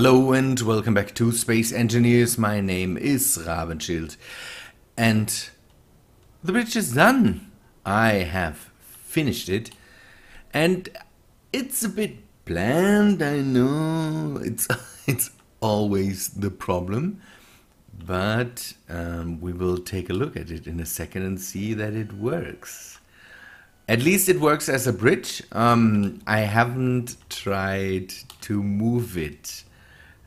Hello and welcome back to Space Engineers. My name is Rabenschild and the bridge is done. I have finished it and it's a bit bland, I know. It's always the problem, but we will take a look at it in a second and see that it works. At least it works as a bridge. I haven't tried to move it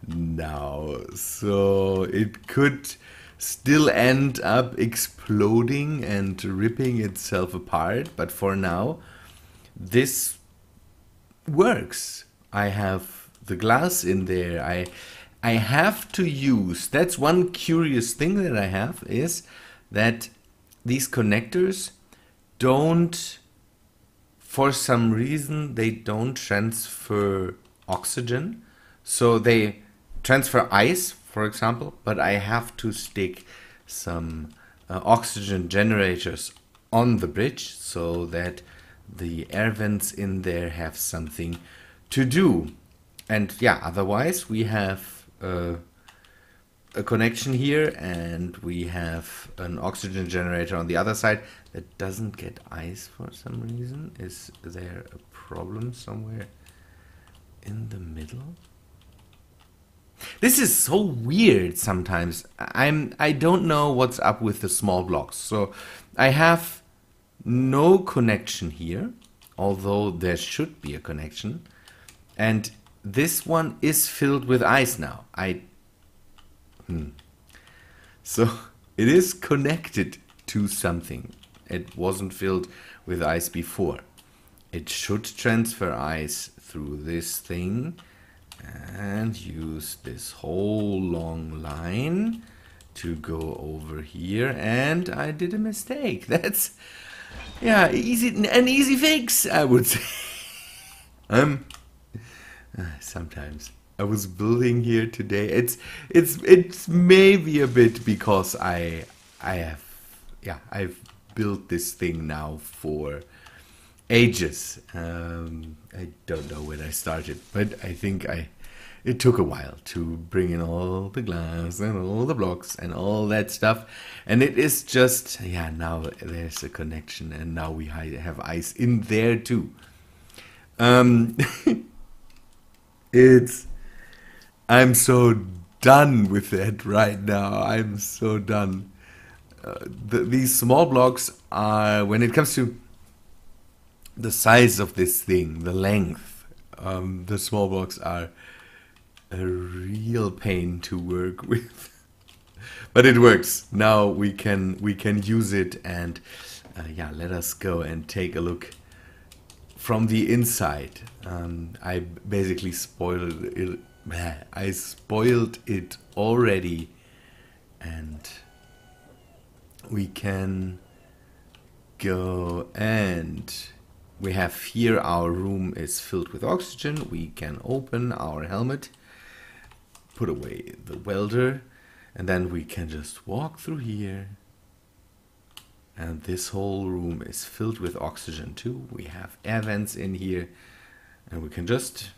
now, so it could still end up exploding and ripping itself apart, but for now this works. I have the glass in there. I have to use, that's one curious thing that I have, is that these connectors don't, for some reason they don't transfer oxygen. So they transfer ice, for example, but I have to stick some oxygen generators on the bridge so that the air vents in there have something to do. And yeah, otherwise we have a connection here and we have an oxygen generator on the other side that doesn't get ice for some reason. Is there a problem somewhere in the middle? This is so weird sometimes. I don't know what's up with the small blocks. So I have no connection here, although there should be a connection. And this one is filled with ice now. So it is connected to something. It wasn't filled with ice before. It should transfer ice through this thing and use this whole long line to go over here, and I did a mistake. That's, yeah, an easy fix, I would say. Sometimes I was building here today. It's maybe a bit because I've built this thing now for ages. I don't know when I started, but I think it took a while to bring in all the glass and all the blocks and all that stuff. And it is just, yeah, now there's a connection and now we have ice in there too. I'm so done with that right now. I'm so done. These small blocks are, when it comes to the size of this thing, the length, the small blocks are a real pain to work with. But it works. Now we can use it, and yeah, let us go and take a look from the inside. I basically spoiled it. I spoiled it already, and we can go, and we have here our room is filled with oxygen. We can open our helmet, put away the welder, and then we can just walk through here. And this whole room is filled with oxygen too. We have air vents in here, and we can just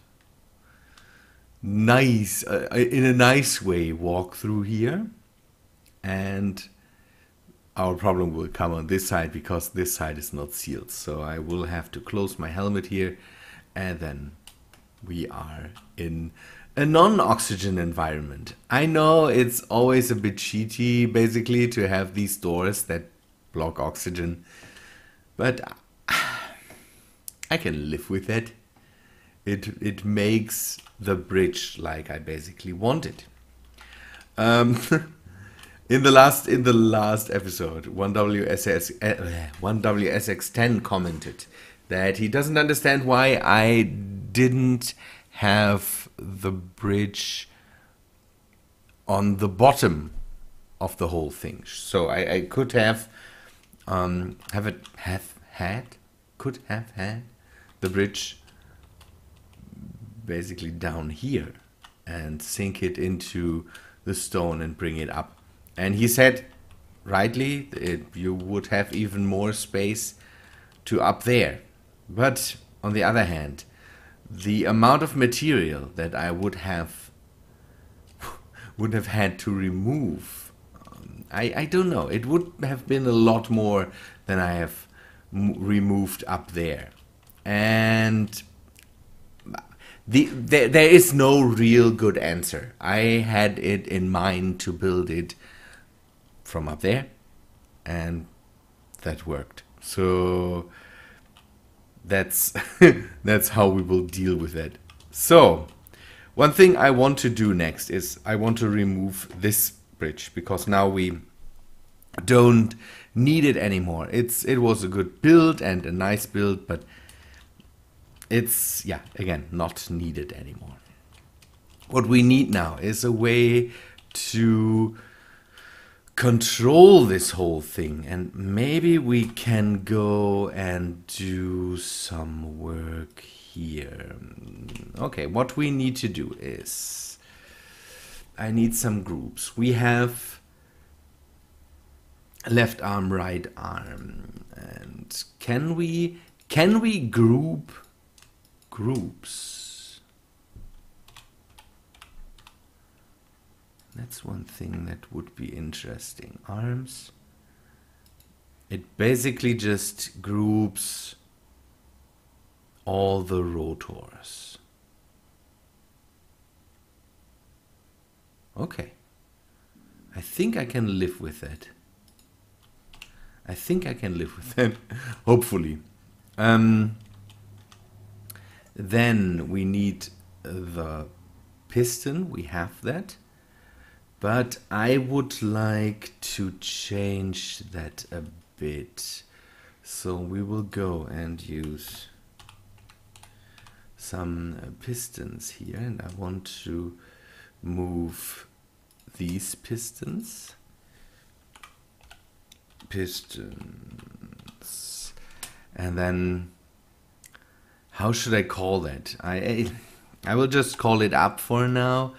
in a nice way walk through here. And our problem will come on this side because this side is not sealed. So I will have to close my helmet here, and then we are in a non-oxygen environment. I know it's always a bit cheaty basically to have these doors that block oxygen, but I can live with that. It makes the bridge like I basically want it. In the last episode, 1WSX10 commented that he doesn't understand why I didn't have the bridge on the bottom of the whole thing. So I could have had the bridge basically down here and sink it into the stone and bring it up. And he said, rightly, you would have even more space to up there. But on the other hand, the amount of material that I would have would have had to remove. I don't know. It would have been a lot more than I have removed up there. And there is no real good answer. I had it in mind to build it from up there, and that worked. So that's that's how we will deal with it. So one thing I want to do next is I want to remove this bridge, because now we don't need it anymore. It was a good build and a nice build, but it's, yeah, again, not needed anymore. What we need now is a way to control this whole thing, and maybe we can go and do some work here. Okay, what we need to do is I need some groups. We have left arm, right arm, and can we group groups? That's one thing that would be interesting. Arms. It basically just groups all the rotors. Okay. I think I can live with that. I think I can live with that. Hopefully. Then we need the piston. We have that. But I would like to change that a bit. So we will go and use some pistons here. And I want to move these pistons. And then, how should I call that? I will just call it up for now,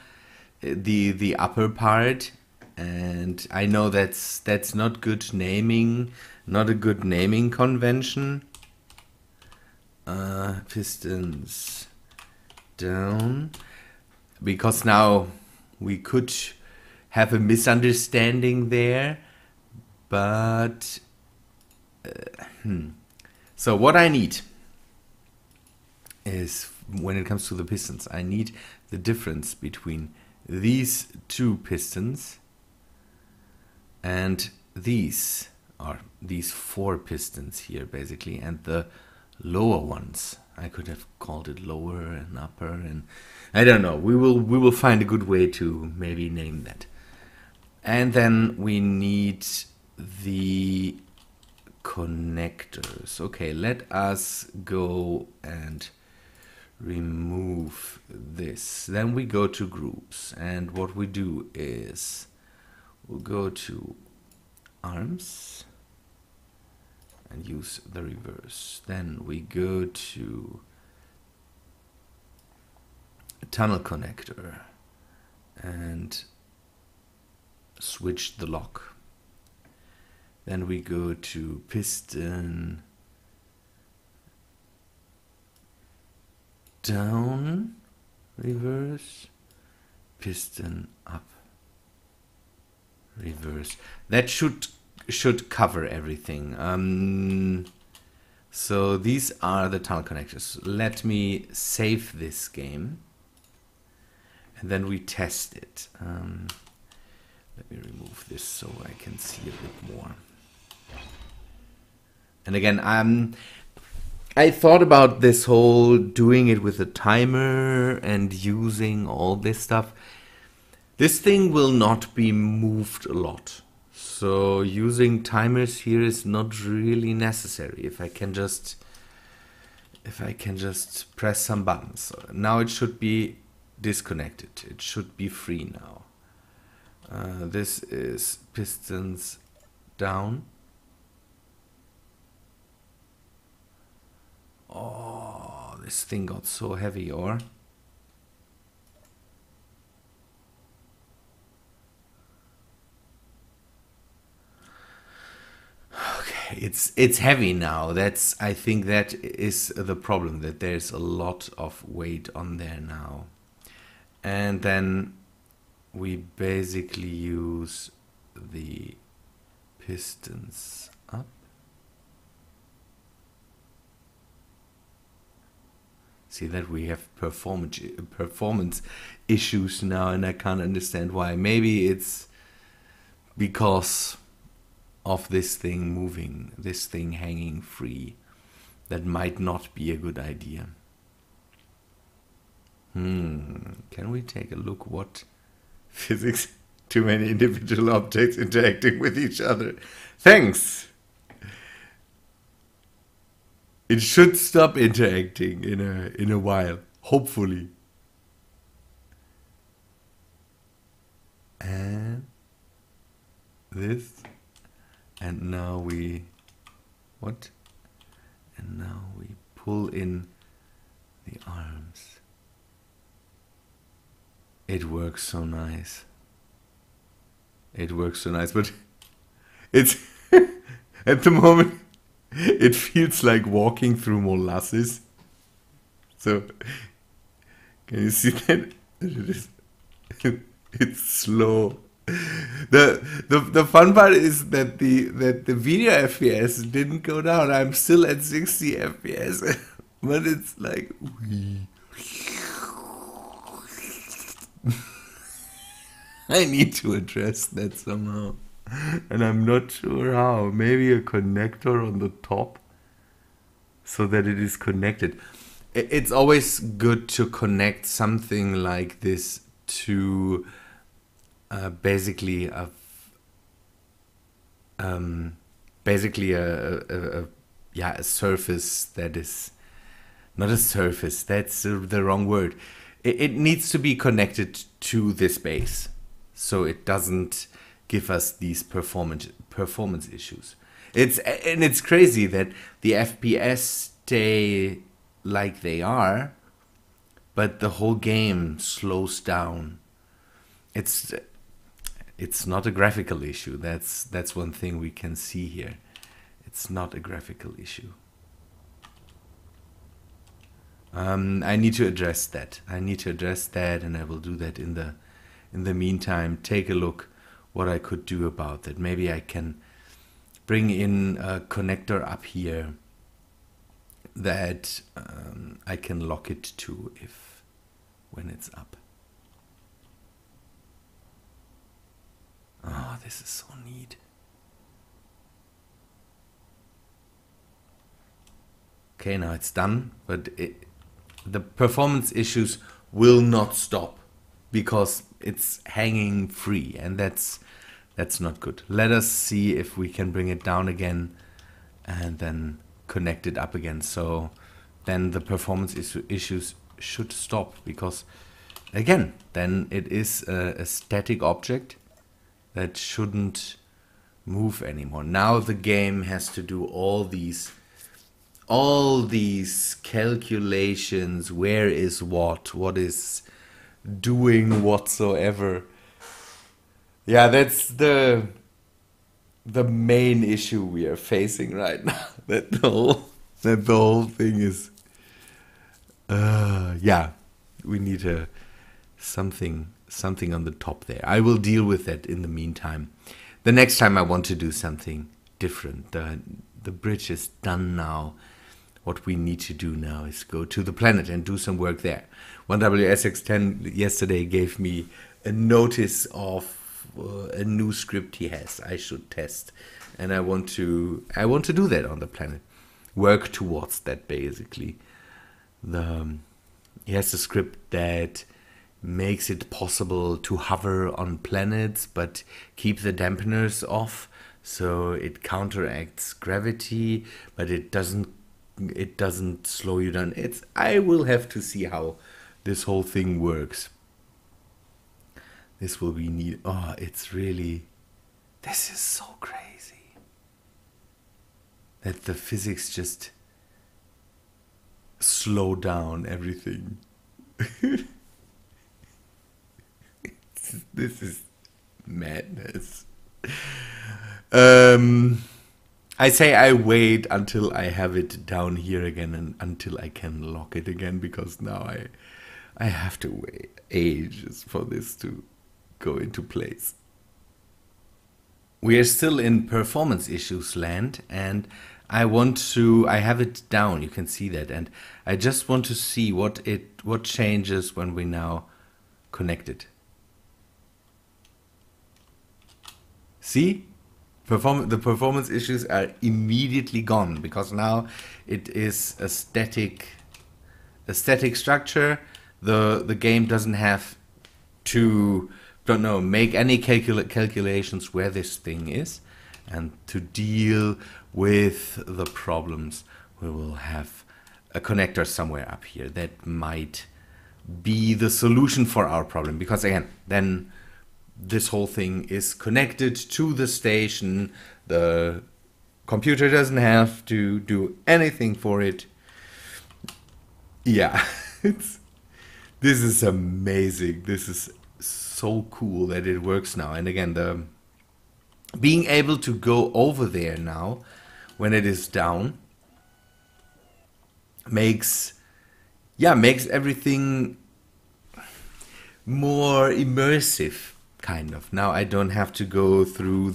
the upper part. And I know that's not good naming, not a good naming convention. Pistons down, because now we could have a misunderstanding there. But so what I need is, when it comes to the pistons, I need the difference between these two pistons and these four pistons here, basically, and the lower ones. I could have called it lower and upper, and I don't know. We will find a good way to maybe name that. And then we need the connectors. Okay, let us go and remove this. Then we go to groups, and what we do is we'll go to arms and use the reverse. Then we go to a tunnel connector and switch the lock. Then we go to piston down, reverse, piston up, reverse. That should cover everything. So these are the tunnel connectors. Let me save this game, and then we test it. Let me remove this so I can see a bit more. And again, I thought about this whole doing it with a timer and using all this stuff. This thing will not be moved a lot. So using timers here is not really necessary. If I can just press some buttons. Now it should be disconnected. It should be free now. This is pistons down. Oh, this thing got so heavy, or? Okay, it's heavy now. I think that is the problem, that there's a lot of weight on there now. And then we basically use the pistons up. See that we have performance issues now, and I can't understand why. Maybe it's because of this thing moving, this thing hanging free. That might not be a good idea. Can we take a look what physics? Too many individual objects interacting with each other. Thanks! It should stop interacting in a while, hopefully. And this. And now we... What? And now we pull in the arms. It works so nice. It works so nice, but it's at the moment it feels like walking through molasses. So can you see that? It's slow. The fun part is that the video FPS didn't go down. I'm still at 60 FPS, but it's like I need to address that somehow, and I'm not sure how. Maybe a connector on the top so that it is connected. It's always good to connect something like this to basically a surface that is not a surface. That's the wrong word. It needs to be connected to this base, so it doesn't give us these performance issues. It's crazy that the FPS stay like they are, but the whole game slows down. It's not a graphical issue. That's one thing we can see here. It's not a graphical issue. I need to address that. And I will do that in the meantime. Take a look what I could do about that. Maybe I can bring in a connector up here that I can lock it to when it's up. Oh, this is so neat. Okay, now it's done, but the performance issues will not stop because it's hanging free, and that's not good. Let us see if we can bring it down again and then connect it up again. So then the performance issues should stop, because again, then it is a static object that shouldn't move anymore. Now the game has to do all these calculations. Where is what is doing whatsoever. Yeah, that's the main issue we are facing right now. that the whole thing is we need something on the top there. I will deal with that in the meantime. The next time I want to do something different. The bridge is done now. What we need to do now is go to the planet and do some work there. 1WSX10 yesterday gave me a notice of a new script he has. I should test, and I want to do that on the planet. Work towards that basically. He has a script that makes it possible to hover on planets but keep the dampeners off, so it counteracts gravity, but it doesn't slow you down. I will have to see how this whole thing works. This will be neat. Oh, this is so crazy that the physics just slow down everything. This is madness. I say I wait until I have it down here again and until I can lock it again, because now I have to wait ages for this to go into place. We are still in performance issues land, and I have it down, you can see that, and I just want to see what changes when we now connect it. See? The performance issues are immediately gone, because now it is a static structure. The game doesn't have to, make any calculations where this thing is, and to deal with the problems, we will have a connector somewhere up here that might be the solution for our problem, because again, then this whole thing is connected to the station. The computer doesn't have to do anything for it. Yeah, this is amazing. This is so cool that it works now. And again, the being able to go over there now when it is down makes everything more immersive, kind of. Now I don't have to go through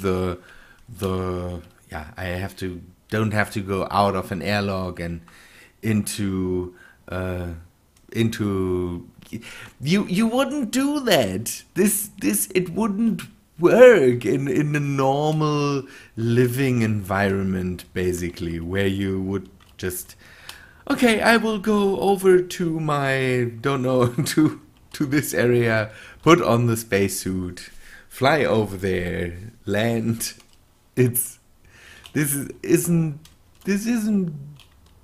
don't have to go out of an airlock and into you wouldn't do that. It wouldn't work in a normal living environment, basically, where you would just, okay, I will go over to my, to this area, put on the spacesuit, fly over there, land. This isn't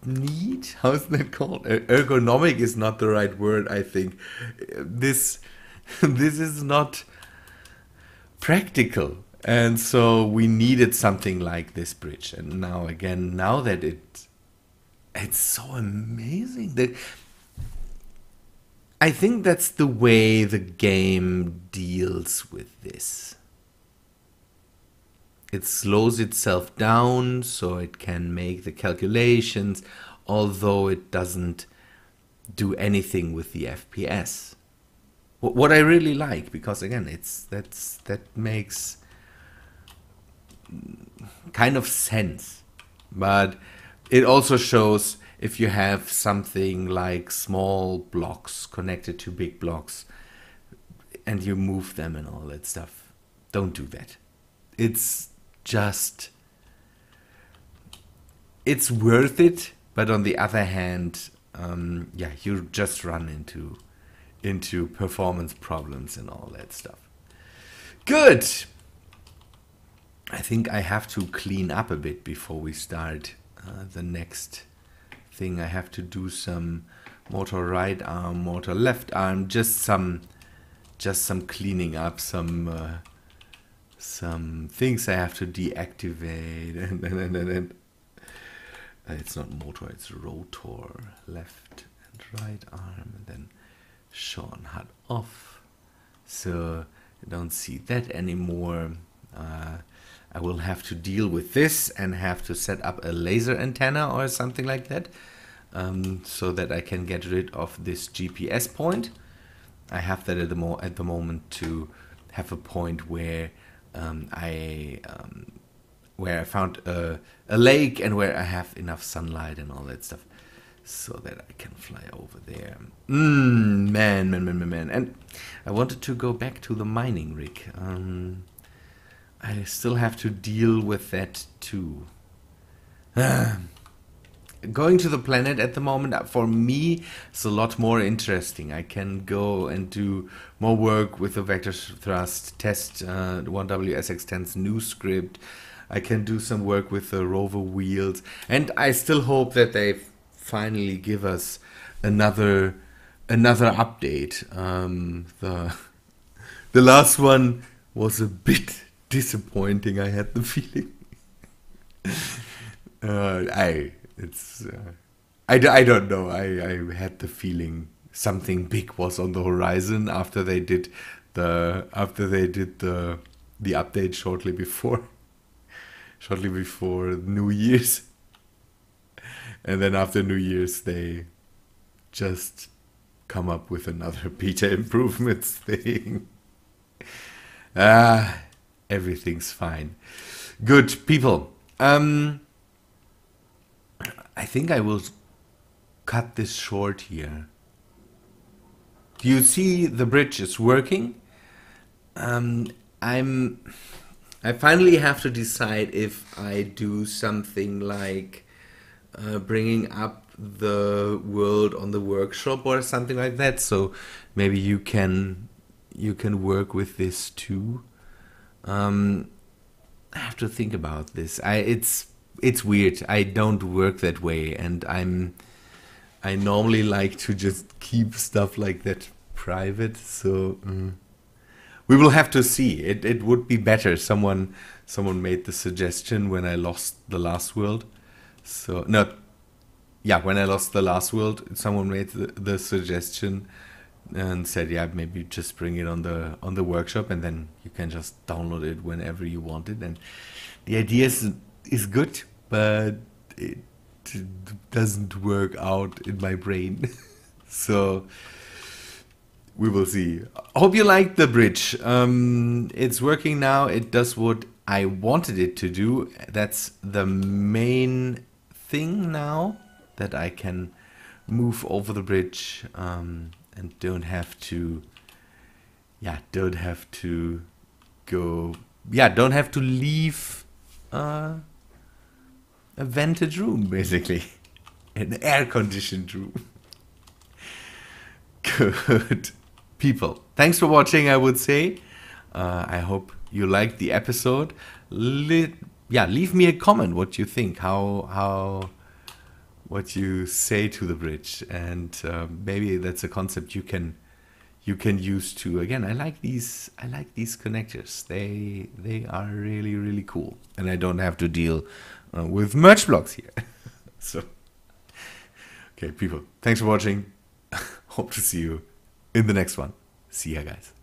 neat. How's that called? Ergonomic is not the right word, I think. This is not practical, and so we needed something like this bridge. And now that it's so amazing that I think that's the way the game deals with this. It slows itself down so it can make the calculations, although it doesn't do anything with the FPS. What I really like, because again, that makes kind of sense, but it also shows if you have something like small blocks connected to big blocks and you move them and all that stuff, don't do that. It's worth it, but on the other hand, you just run into performance problems and all that stuff. Good. I think I have to clean up a bit before we start the next thing. I have to do some motor right arm, motor left arm, just some cleaning up, some things I have to deactivate, and it's not motor, it's rotor, left and right arm, and then show on HUD off, so I don't see that anymore. I will have to deal with this and have to set up a laser antenna or something like that, so that I can get rid of this GPS point. I have that at the moment to have a point where I found a lake and where I have enough sunlight and all that stuff, so that I can fly over there. Man. And I wanted to go back to the mining rig. I still have to deal with that too. Going to the planet at the moment, for me, is a lot more interesting. I can go and do more work with the vector thrust, test 1WSX10's new script. I can do some work with the rover wheels, and I still hope that they finally give us another update. The last one was a bit disappointing, I had the feeling. I don't know. I had the feeling something big was on the horizon after they did the update shortly before New Year's, and then after New Year's they just come up with another beta improvements thing. Ah, everything's fine. Good people. I think I will cut this short here. Do you see the bridge is working? Um, I'm. I finally have to decide if I do something like bringing up the world on the workshop or something like that. So maybe you can work with this too. I have to think about this. It's weird. I don't work that way, and I normally like to just keep stuff like that private. So we will have to see. It would be better. Someone made the suggestion when I lost the last world. So no, yeah, when I lost the last world, someone made the suggestion and said, yeah, maybe just bring it on the workshop, and then you can just download it whenever you want it. And the idea is good, but it doesn't work out in my brain. So we will see. I hope you liked the bridge. It's working now. It does what I wanted it to do. That's the main thing now, that I can move over the bridge and don't have to leave a vented room, basically. An air-conditioned room. Good people. Thanks for watching, I would say. I hope you liked the episode. Leave me a comment what you think, what you say to the bridge, and maybe that's a concept you can use too. Again, I like these connectors. They are really, really cool, and I don't have to deal with merge blocks here. So, okay, people, thanks for watching. Hope to see you in the next one. See ya, guys.